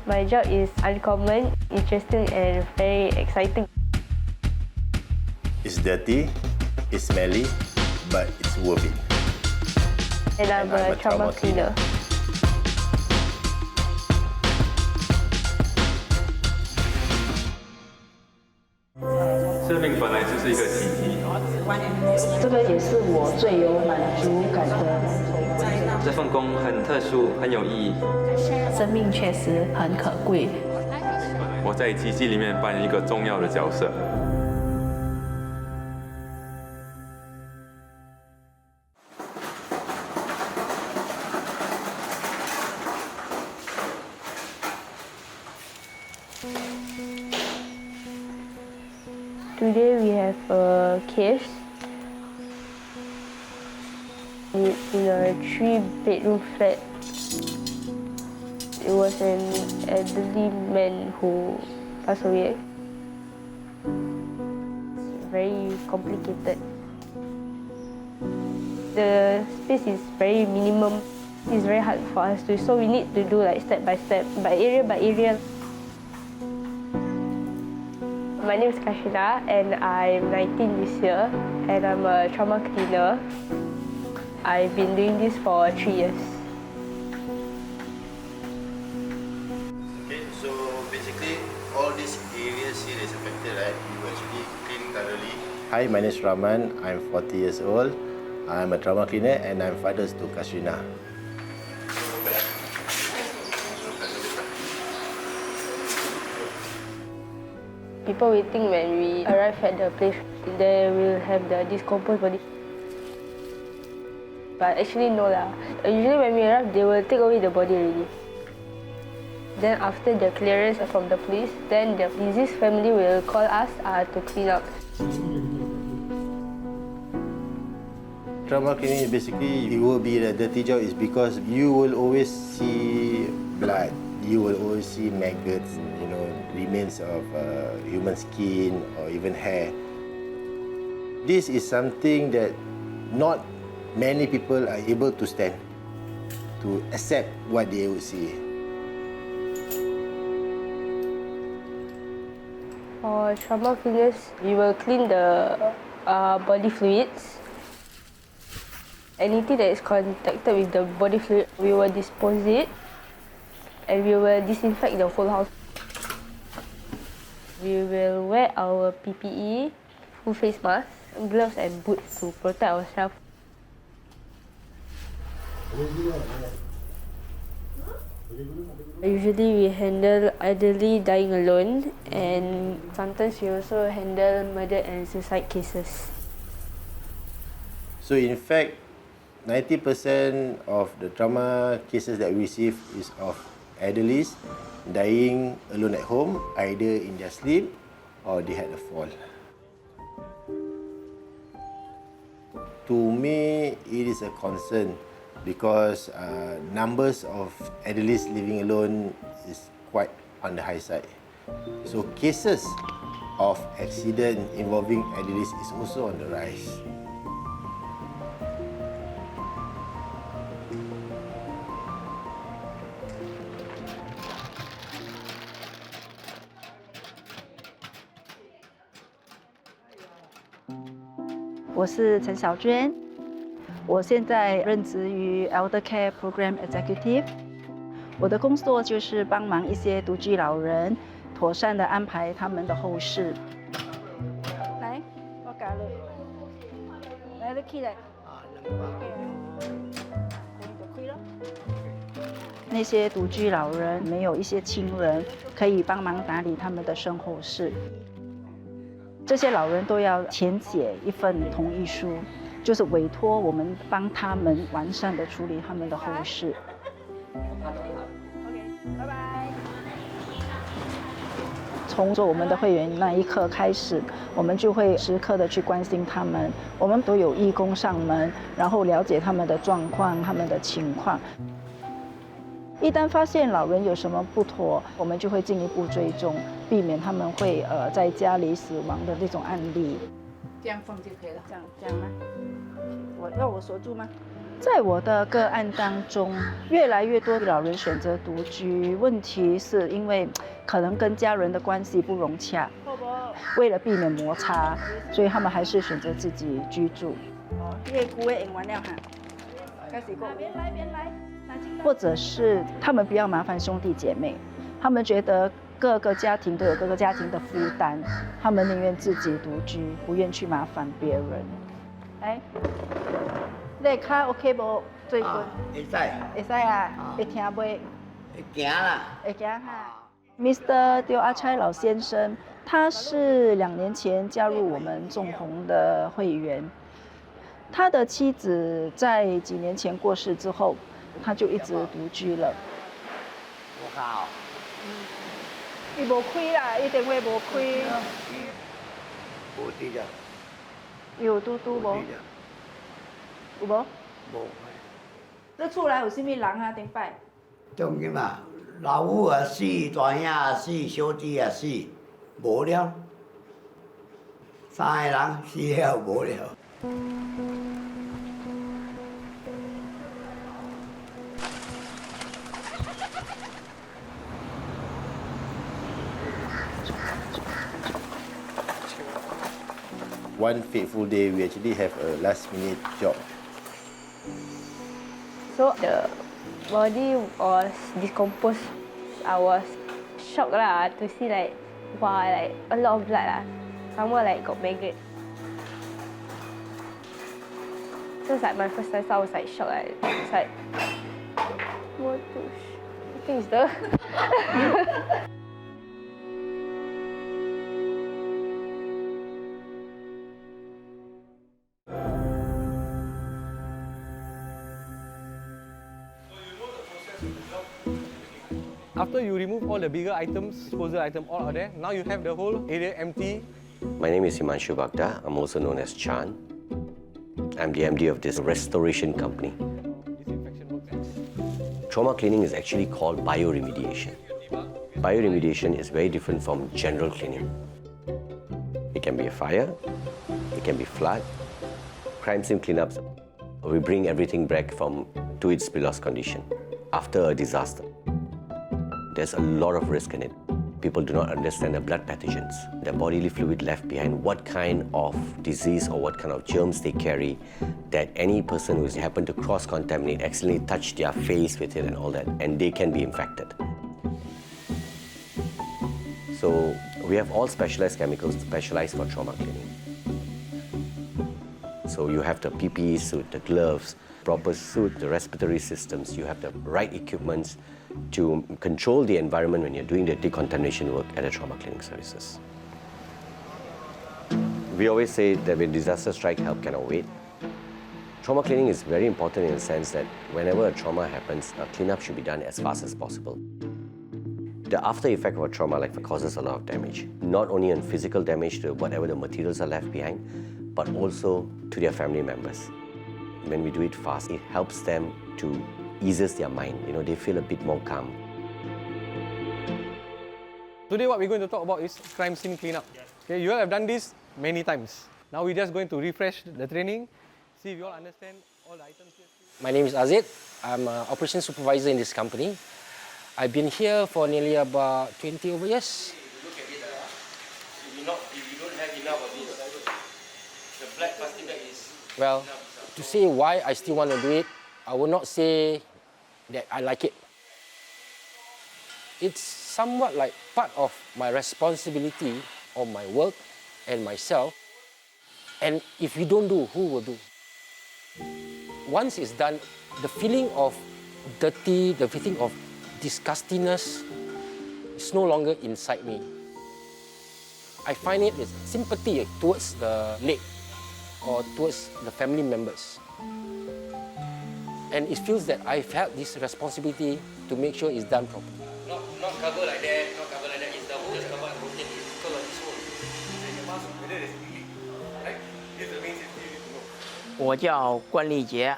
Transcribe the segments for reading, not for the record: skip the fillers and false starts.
My job is uncommon, interesting and very exciting. It's dirty, it's smelly, but it's worth it. And I'm a trauma cleaner.生命本来就是一个奇迹，这个也是我最有满足感的。这份工很特殊，很有意义。生命确实很可贵。我在奇迹里面扮演一个重要的角色。Today we have a case. It's in a 3-bedroom flat. It was an elderly man who passed away. It's very complicated. The space is very minimum. It's very hard for us to, so we need to do like step by step, by area. My name is Kashina and I'm 19 this year and I'm a trauma cleaner. I've been doing this for 3 years. Okay, so basically all these areas here is affected, right? You actually clean thoroughly. Hi, my name is Rahman. I'm 40 years old. I'm a trauma cleaner and I'm father to Kashina. People will think when we arrive at the place, they will have the decomposed body. But actually no lah. Usually when we arrive, they will take away the body already. Then after the clearance from the police, then the deceased family will call us to clean up. Trauma cleaning basically it will be a dirty job is because you will always see blood, you will always see maggots, remains of human skin or even hair. This is something that not many people are able to stand, to accept what they will see. For trauma cleaners, we will clean the body fluids. Anything that is contacted with the body fluid, we will dispose it and we will disinfect the whole house. We will wear our PPE, full face mask, gloves and boots to protect ourselves. Usually we handle elderly dying alone and sometimes we also handle murder and suicide cases. So in fact, 90% of the trauma cases that we receive is of elderlies dying alone at home, either in their sleep or they had a fall. To me, it is a concern because numbers of elderlies living alone is quite on the high side. So cases of accident involving elderlies is also on the rise. 我是陈小娟，我现在任职于 Elder Care Program Executive。我的工作就是帮忙一些独居老人，妥善的安排他们的后事。来，我搞了，来，你起来。那些独居老人没有一些亲人可以帮忙打理他们的身后事。 这些老人都要填写一份同意书，就是委托我们帮他们完善的处理他们的后事。OK， 拜拜。从做我们的会员那一刻开始，我们就会时刻的去关心他们。我们都有义工上门，然后了解他们的状况、他们的情况。 一旦发现老人有什么不妥，我们就会进一步追踪，避免他们会在家里死亡的那种案例。这样放就可以了。这样吗？我锁住吗？在我的个案当中，越来越多的老人选择独居，问题是因为可能跟家人的关系不融洽，为了避免摩擦，所以他们还是选择自己居住。或者是他们不要麻烦兄弟姐妹，他们觉得各个家庭都有各个家庭的负担，他们宁愿自己独居，不愿去麻烦别人。哎，你卡 OK 不？最近会使，会使啊，会听袂？会行啦。会行哈。Mr. 丢阿差老先生，他是2年前加入我们纵红的会员。他的妻子在几年前过世之后，他就一直独居了。我靠！伊无开啦，伊电话无开。无滴了，有嘟嘟无？有无？无。你厝内有啥物人啊？顶摆？中间嘛，老母也死，大兄也死，小弟也死，无了。3个人死了无了。One fateful day, we actually have a last-minute job. So the body was decomposed. I was shocked lah to see like, wow, like a lot of blood lah. Somewhere like got maggot. So it's like my first time, so I was like shocked. Like, it's like, what the I think it's the. After you remove all the bigger items, disposal item, all are there. Now you have the whole area empty. My name is Himanshu Bagda. I'm also known as Chan. I'm the MD of this restoration company. Disinfection work next. Trauma cleaning is actually called bioremediation. Bioremediation is very different from general cleaning. It can be a fire, it can be flood, crime scene cleanups. We bring everything back to its pre-loss condition after a disaster. There's a lot of risk in it. People do not understand the blood pathogens, the bodily fluid left behind, what kind of disease or what kind of germs they carry, that any person who's happened to cross-contaminate, accidentally touch their face with it and all that, and they can be infected. So we have all specialized chemicals specialized for trauma cleaning. So you have the PPE suit, the gloves, proper suit, the respiratory systems, you have the right equipments to control the environment when you're doing the decontamination work at the trauma cleaning services. We always say that when disaster strikes, help cannot wait. Trauma cleaning is very important in the sense that whenever a trauma happens, a cleanup should be done as fast as possible. The after effect of a trauma like causes a lot of damage, not only in physical damage to whatever the materials are left behind, but also to their family members. When we do it fast, it helps them to eases their mind. You know, they feel a bit more calm. Today what we're going to talk about is crime scene cleanup. Okay, you all have done this many times. Now we're just going to refresh the training, see if you all understand all the items here. My name is Azid. I'm an operations supervisor in this company. I've been here for nearly about 20 over years. Look at it, if you don't have enough of this, the black plastic bag is... Well, to say why I still want to do it, I will not say that I like it. It's somewhat like part of my responsibility of my work and myself. And if you don't do, who will do? Once it's done, the feeling of dirty, the feeling of disgustingness is no longer inside me. I find it as sympathy towards the late or towards the family members. And it feels that I've had this responsibility to make sure it's done properly. Not cover like that, not cover like that. It's the whole just cover and rotate it because of this hole. Whether there's leak, right? This is the main safety you need to know. 我叫关立杰，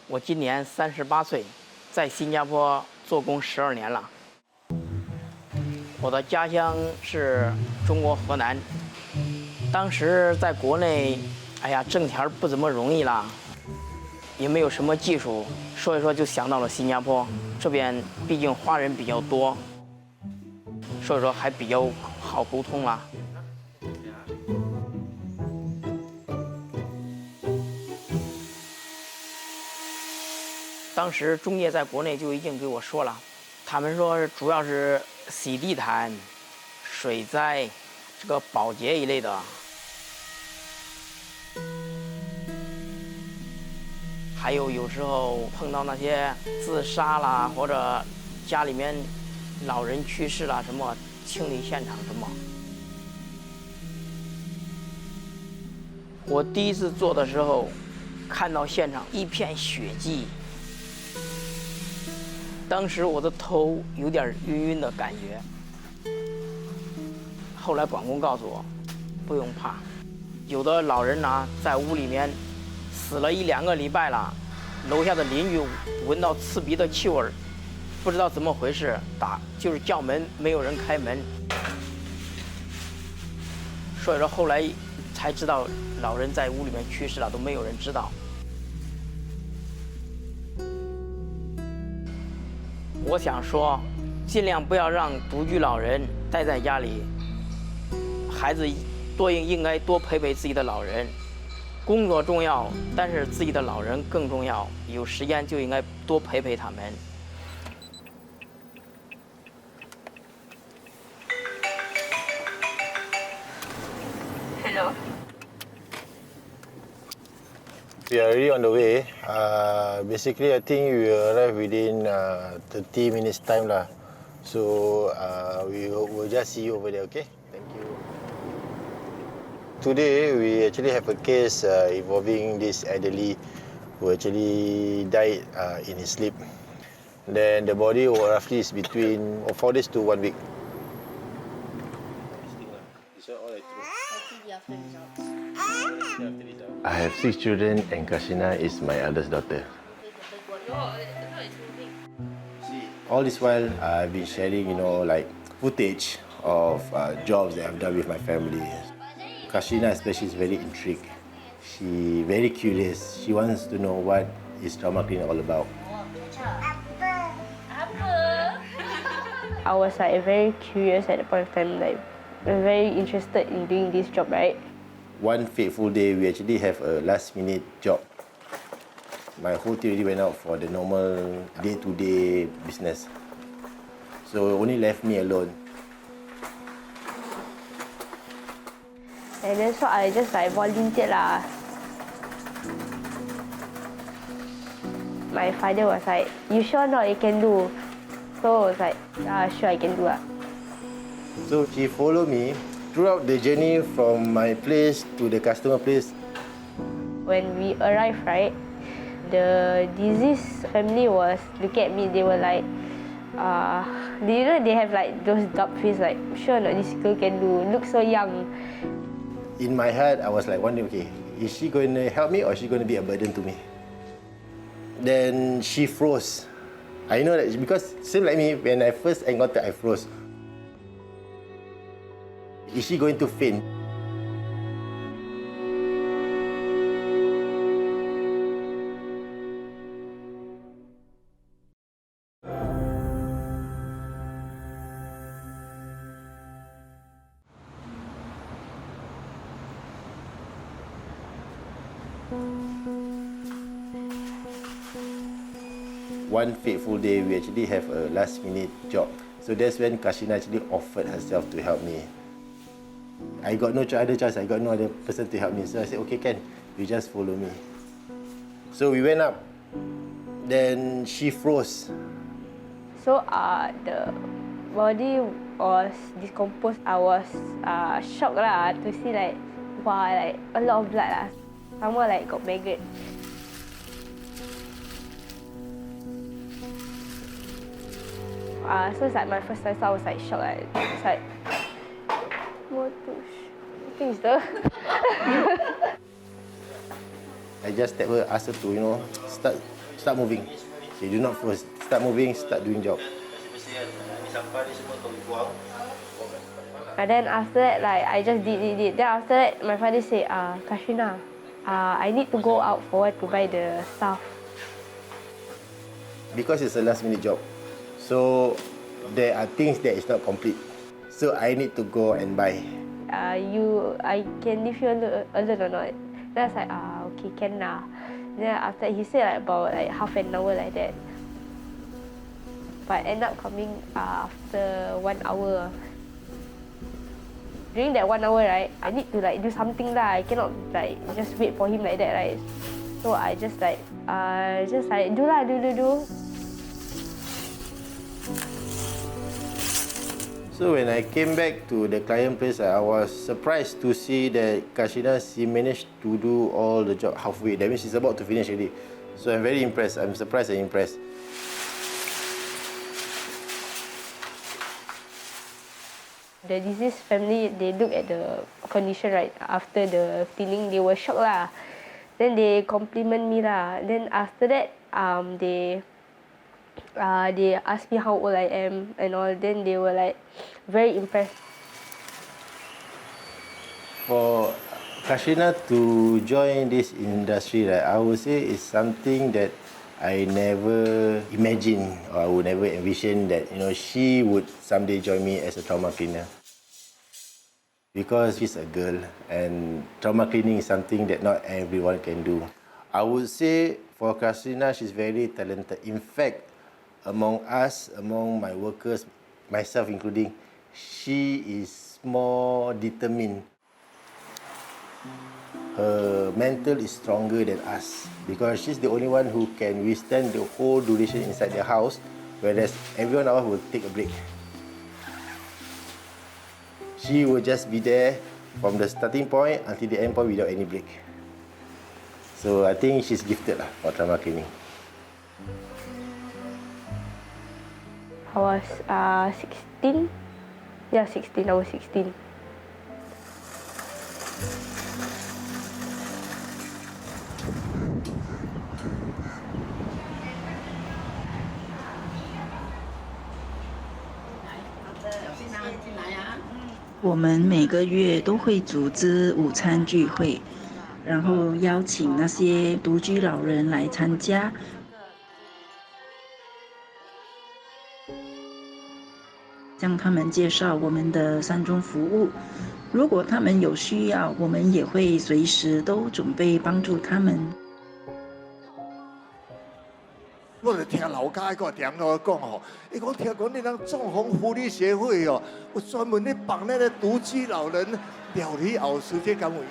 我今年38岁，在新加坡做工12年了。我的家乡是中国河南，当时在国内，哎呀，挣钱不怎么容易啦。也没有什么技术，所以说就想到了新加坡这边，毕竟华人比较多，所以说还比较好沟通啦。当时中介在国内就已经给我说了，他们说主要是洗地毯、水灾、这个保洁一类的，还有时候碰到那些自杀啦，或者家里面老人去世啦，什么清理现场什么。我第一次做的时候，看到现场一片血迹。当时我的头有点晕晕的感觉，后来管工告诉我，不用怕，有的老人呢在屋里面死了1、2个礼拜了，楼下的邻居闻到刺鼻的气味，不知道怎么回事，就是叫门，没有人开门，所以说后来才知道老人在屋里面去世了，都没有人知道。我想说，尽量不要让独居老人待在家里，孩子应该多陪陪自己的老人。工作重要，但是自己的老人更重要，有时间就应该多陪陪他们。Hello. We are already on the way. Basically, I think we will arrive within 30 minutes time lah. So we will just see you over there, okay? Thank you. Today, we actually have a case involving this elderly who actually died in his sleep. Then the body roughly is between 4 days to 1 week. I have 6 children and Kashina is my eldest daughter. All this while, I've been sharing, like footage of jobs that I've done with my family. Kashina especially is very intrigued. She's very curious. She wants to know what is trauma cleaning all about. I was like very curious at the point of time, like very interested in doing this job, right? One fateful day, we actually have a last-minute job. My whole team really went out for the normal day-to-day business. So it only left me alone. And then so I just like volunteered lah. My father was like, "You sure not you can do?" So I was like, "Yeah, sure I can do lah." So she followed me throughout the journey from my place to the customer place. When we arrived, right, the deceased family was looking at me. They were like, they have like those dark face, like, "Sure not this girl can do? Look so young." In my heart, I was like wondering, okay, is she going to help me or is she going to be a burden to me? Then she froze. I know that because same like me, when I first encountered, I froze. Is she going to faint? One fateful day, we actually have a last-minute job. So that's when Kashina actually offered herself to help me. I got no other choice. I got no other person to help me. So I said, okay, Ken, you just follow me. So we went up. Then she froze. So the body was decomposed. I was shocked lah to see like, wow, like a lot of blood lah. Somewhere like got maggot. So it's like my first time, so I was like shocked. Like, it's like, what the I think it's the. I just tap her, ask her to, start moving. She do not froze. Start moving, start doing job. And then after that, like I just did. Then after that, my father said, Kashina, I need to go out for to buy the stuff. Because it's a last minute job, so there are things that is not complete. So I need to go and buy. I can leave you alone or not? Then I was like, okay, can lah. Then after he said like about like half an hour like that. But end up coming after 1 hour. During that 1 hour, right, I need to like do something lah. I cannot like just wait for him like that, right? So I just like do lah, do. So when I came back to the client place, I was surprised to see that Kashina, she managed to do all the job halfway. That means she's about to finish already. So I'm very impressed. I'm surprised and impressed. The deceased family, they look at the condition right after the cleaning, they were shocked lah. Then they compliment me lah. Then after that, they asked me how old I am and all. Then they were like very impressed. For Kashina to join this industry, right, I would say it's something that I never imagined, or I would never envision that she would someday join me as a trauma cleaner. Because she's a girl, and trauma cleaning is something that not everyone can do. I would say for Kashina, she's very talented. In fact, among us, among my workers, myself including, she is more determined. Her mental is stronger than us because she's the only one who can withstand the whole duration inside the house, whereas everyone else will take a break. She will just be there from the starting point until the end point without any break. So I think she's gifted lah for trauma cleaning. I was 16. Yeah, 16. I was 16.我们每个月都会组织午餐聚会，然后邀请那些独居老人来参加。向他们介绍我们的善终服务，如果他们有需要，我们也会随时都准备帮助他们。我就听老家个点我讲吼，伊讲听讲你咱纵横福利协会哦，有专门咧帮那个独居老人料理后事，这敢有影？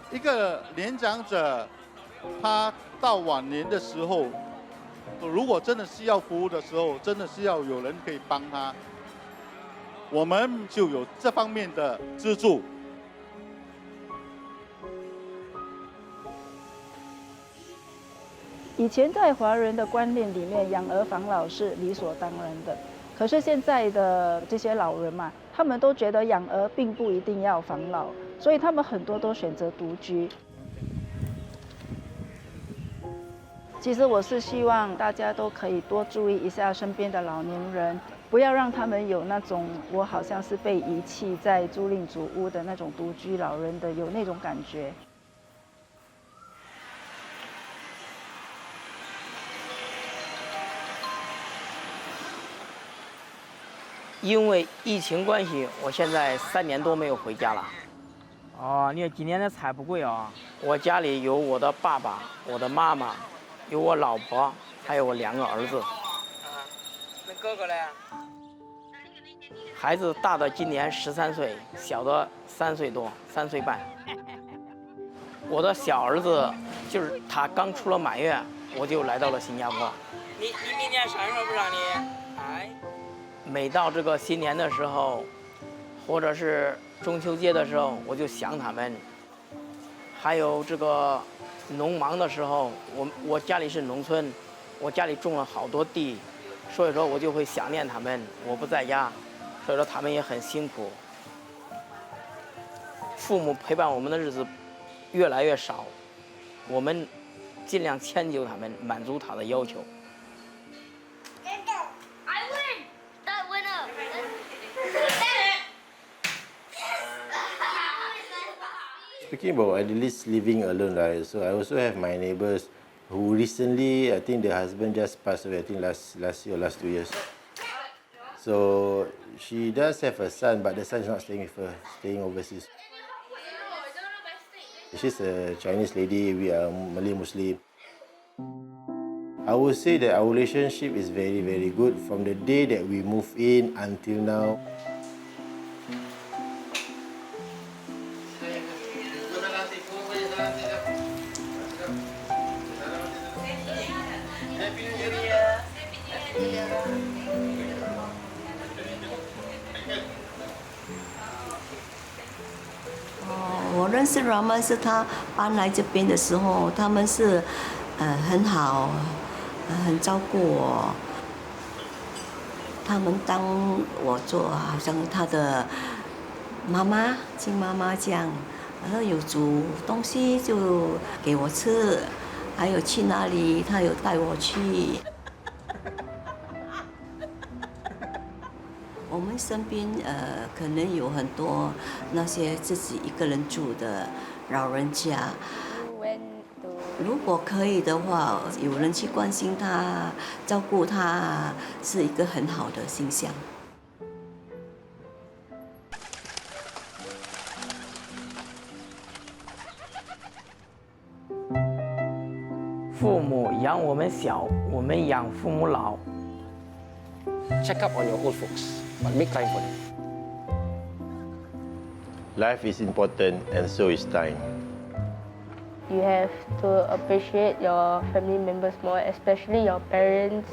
一个年长者，他到晚年的时候，如果真的需要服务的时候，真的是要有人可以帮他，我们就有这方面的资助。以前在华人的观念里面，养儿防老是理所当然的。可是现在的这些老人嘛，他们都觉得养儿并不一定要防老，所以他们很多都选择独居。其实我是希望大家都可以多注意一下身边的老年人，不要让他们有那种我好像是被遗弃在租赁祖屋的那种独居老人的有那种感觉。因为疫情关系，我现在3年多没有回家了。哦，你今年的菜不贵啊？我家里有我的爸爸、我的妈妈，有我老婆，还有我2个儿子。那哥哥呢？孩子大的今年13岁，小的3岁多，3岁半。我的小儿子就是他刚出了满月，我就来到了新加坡。你明年生日不让你？哎。每到这个新年的时候，或者是中秋节的时候，我就想他们。还有这个农忙的时候，我家里是农村，我家里种了好多地，所以说我就会想念他们。我不在家，所以说他们也很辛苦。父母陪伴我们的日子越来越少，我们尽量迁就他们，满足他的要求。Speaking about at least living alone, right? So I also have my neighbors who recently, I think the husband just passed away. I think last year or last 2 years. So she does have a son, but the son is not staying with her, staying overseas. She's a Chinese lady. We are Malay Muslim. I would say that our relationship is very, very good from the day that we moved in until now.我认识 Rahman 是他搬来这边的时候，他们是很好，很照顾我。他们当我做好像他的妈妈、亲妈妈这样，然后有煮东西就给我吃，还有去哪里他有带我去。我们身边可能有很多那些自己一个人住的老人家，如果可以的话，有人去关心他、照顾他，是一个很好的形象。父母养我们小，我们养父母老。Check up on your old folks, but make time for them. Life is important and so is time. You have to appreciate your family members more, especially your parents.